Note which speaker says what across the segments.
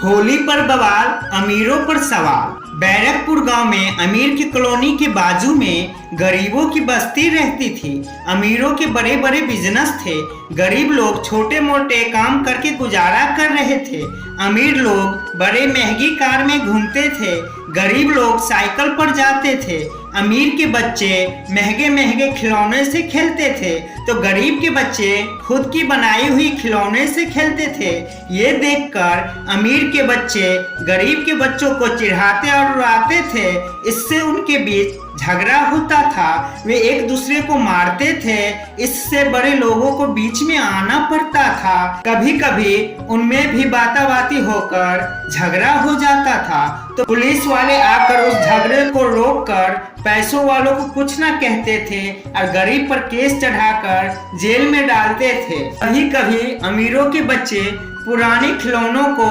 Speaker 1: होली पर बवाल, अमीरों पर सवाल। बैरकपुर गांव में अमीर की कॉलोनी के बाजू में गरीबों की बस्ती रहती थी। अमीरों के बड़े बड़े बिजनेस थे, गरीब लोग छोटे मोटे काम करके गुजारा कर रहे थे। अमीर लोग बड़े महंगी कार में घूमते थे, गरीब लोग साइकिल पर जाते थे। अमीर के बच्चे महंगे महंगे खिलौने से खेलते थे तो गरीब के बच्चे खुद की बनाई हुई खिलौने से खेलते थे। ये देखकर अमीर के बच्चे गरीब के बच्चों को चिढ़ाते और उड़ाते थे। इससे उनके बीच झगड़ा होता था, वे एक दूसरे को मारते थे। इससे बड़े लोगों को बीच में आना पड़ता था। कभी कभी उनमें भी बाताबाती होकर झगड़ा हो जाता था तो पुलिस वाले आकर उस झगड़े को रोककर पैसों वालों को कुछ ना कहते थे और गरीब पर केस चढ़ाकर जेल में डालते थे। कभी कभी अमीरों के बच्चे पुराने खिलौनों को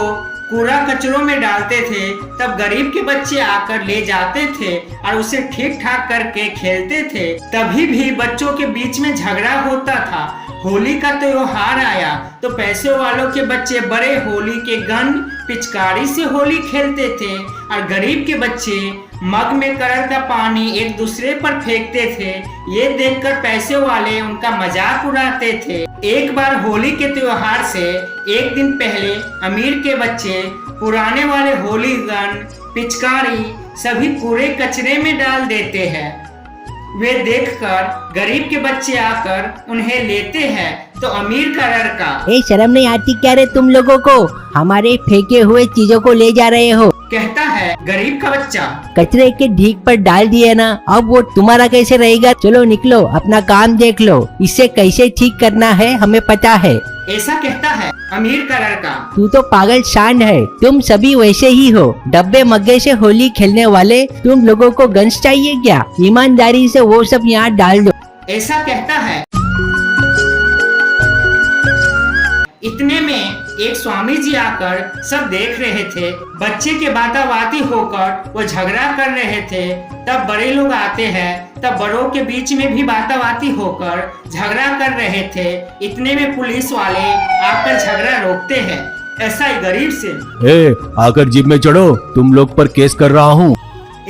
Speaker 1: कूड़ा कचरों में डालते थे, तब गरीब के बच्चे आकर ले जाते थे और उसे ठीक ठाक करके खेलते थे। तभी भी बच्चों के बीच में झगड़ा होता था। होली का त्योहार आया तो पैसे वालों के बच्चे बड़े होली के गन पिचकारी से होली खेलते थे और गरीब के बच्चे मग में कलर का पानी एक दूसरे पर फेंकते थे। ये देखकर पैसे वाले उनका मजाक उड़ाते थे। एक बार होली के त्योहार से एक दिन पहले अमीर के बच्चे पुराने वाले होली गन पिचकारी सभी कूड़े कचरे में डाल देते हैं। वे देखकर गरीब के बच्चे आकर उन्हें लेते हैं तो अमीर का लड़का,
Speaker 2: ए शर्म नहीं आती क्या रे तुम लोगों को, हमारे फेंके हुए चीजों को ले जा रहे हो।
Speaker 1: कहता है गरीब का बच्चा,
Speaker 2: कचरे के ढीक पर डाल दिए ना, अब वो तुम्हारा कैसे रहेगा। चलो निकलो अपना काम देख लो, इससे कैसे ठीक करना है हमें पता है।
Speaker 1: ऐसा कहता है अमीर का लड़का।
Speaker 2: तू तो पागल शान है, तुम सभी वैसे ही हो, डब्बे मग्गे से होली खेलने वाले। तुम लोगों को गन्स चाहिए क्या? ईमानदारी से वो सब यहाँ डाल दो।
Speaker 1: ऐसा कहता है। इतने में एक स्वामी जी आकर सब देख रहे थे। बच्चे के बाताबाती होकर वो झगड़ा कर रहे थे। तब बड़े लोग आते हैं, तब बड़ों के बीच में भी बाताबाती होकर झगड़ा कर रहे थे। इतने में पुलिस वाले आकर झगड़ा रोकते हैं। ऐसा ही गरीब से,
Speaker 3: आकर जीप में चढ़ो, तुम लोग पर केस कर रहा हूँ।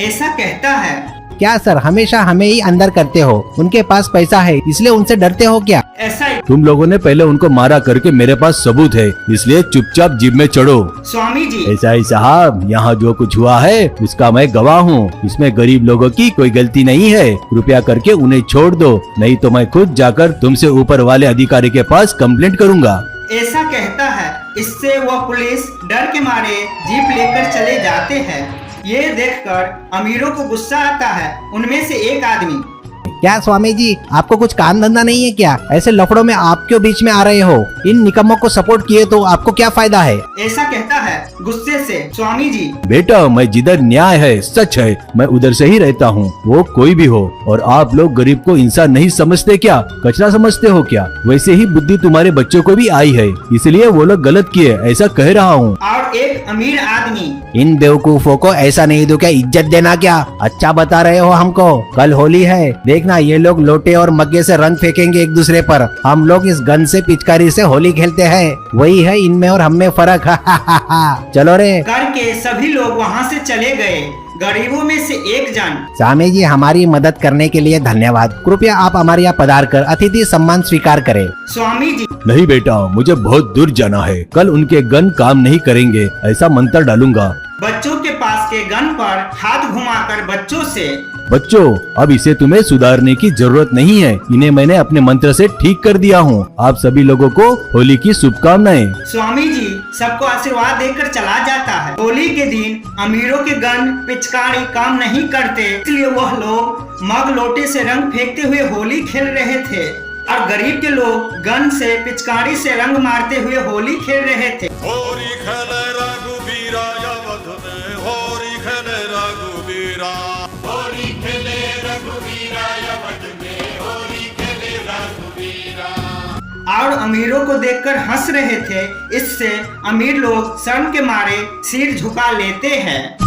Speaker 1: ऐसा कहता है।
Speaker 4: क्या सर, हमेशा हमें ही अंदर करते हो? उनके पास पैसा है इसलिए उनसे डरते हो क्या?
Speaker 1: ऐसा ही।
Speaker 3: तुम लोगों ने पहले उनको मारा करके मेरे पास सबूत है, इसलिए चुपचाप जीप में चढ़ो।
Speaker 1: स्वामी जी,
Speaker 3: ऐसा ही साहब, यहाँ जो कुछ हुआ है उसका मैं गवाह हूँ। इसमें गरीब लोगों की कोई गलती नहीं है। कृपया करके उन्हें छोड़ दो, नहीं तो मैं खुद जाकर तुमसे ऊपर वाले अधिकारी के पास कंप्लेंट करूँगा।
Speaker 1: ऐसा कहता है। इससे वह पुलिस डर के मारे जीप लेकर चले जाते हैं। ये देखकर अमीरों को गुस्सा आता है। उनमें से एक आदमी,
Speaker 4: क्या स्वामी जी, आपको कुछ काम धंधा नहीं है क्या? ऐसे लफड़ों में आप क्यों बीच में आ रहे हो? इन निकम्मों को सपोर्ट किए तो आपको क्या फायदा है?
Speaker 1: ऐसा कहता है गुस्से से। स्वामी जी,
Speaker 3: बेटा, मैं जिधर न्याय है, सच है, मैं उधर से ही रहता हूँ, वो कोई भी हो। और आप लोग गरीब को इंसान नहीं समझते क्या? कचरा समझते हो क्या? वैसे ही बुद्धि तुम्हारे बच्चों को भी आई है, इसलिए वो लोग गलत किए, ऐसा कह रहा हूँ।
Speaker 1: और एक अमीर आदमी,
Speaker 4: इन बेवकूफों को ऐसा नहीं दो क्या इज्जत देना क्या? अच्छा बता रहे हो हमको। कल होली है, देखना ये लोग लोटे और मग्गे से रंग फेंकेंगे एक दूसरे पर। हम लोग इस गन से पिचकारी से होली खेलते हैं। वही है इनमें और हम में फर्क। चलो रे।
Speaker 1: करके सभी लोग वहाँ से चले गए। गरीबों में से एक जन,
Speaker 4: स्वामी जी, हमारी मदद करने के लिए धन्यवाद। कृपया आप हमारे यहाँ पधार कर अतिथि सम्मान स्वीकार करें।
Speaker 1: स्वामी जी,
Speaker 3: नहीं बेटा, मुझे बहुत दूर जाना है, कल उनके गन काम नहीं करेंगे, ऐसा मंत्र डालूंगा।
Speaker 1: बच्चों के पास के गन पर हाथ घुमाकर बच्चों से,
Speaker 3: बच्चों, अब इसे तुम्हें सुधारने की जरूरत नहीं है, इन्हें मैंने अपने मंत्र से ठीक कर दिया हूँ। आप सभी लोगों को होली की शुभकामनाएं।
Speaker 1: स्वामी जी सबको आशीर्वाद देकर चला जाता है। होली के दिन अमीरों के गन पिचकारी काम नहीं करते, इसलिए वह लोग मग लोटे से रंग फेंकते हुए होली खेल रहे थे और गरीब के लोग गन से पिचकारी से रंग मारते हुए होली खेल रहे थे।
Speaker 5: होली खेले रघुबीरा अवध में, होली खेले रघुबीरा, होली खेले रघुबीरा अवध में, होली खेले रघुबीरा।
Speaker 1: और अमीरों को देखकर हंस रहे थे। इससे अमीर लोग शर्म के मारे सिर झुका लेते हैं।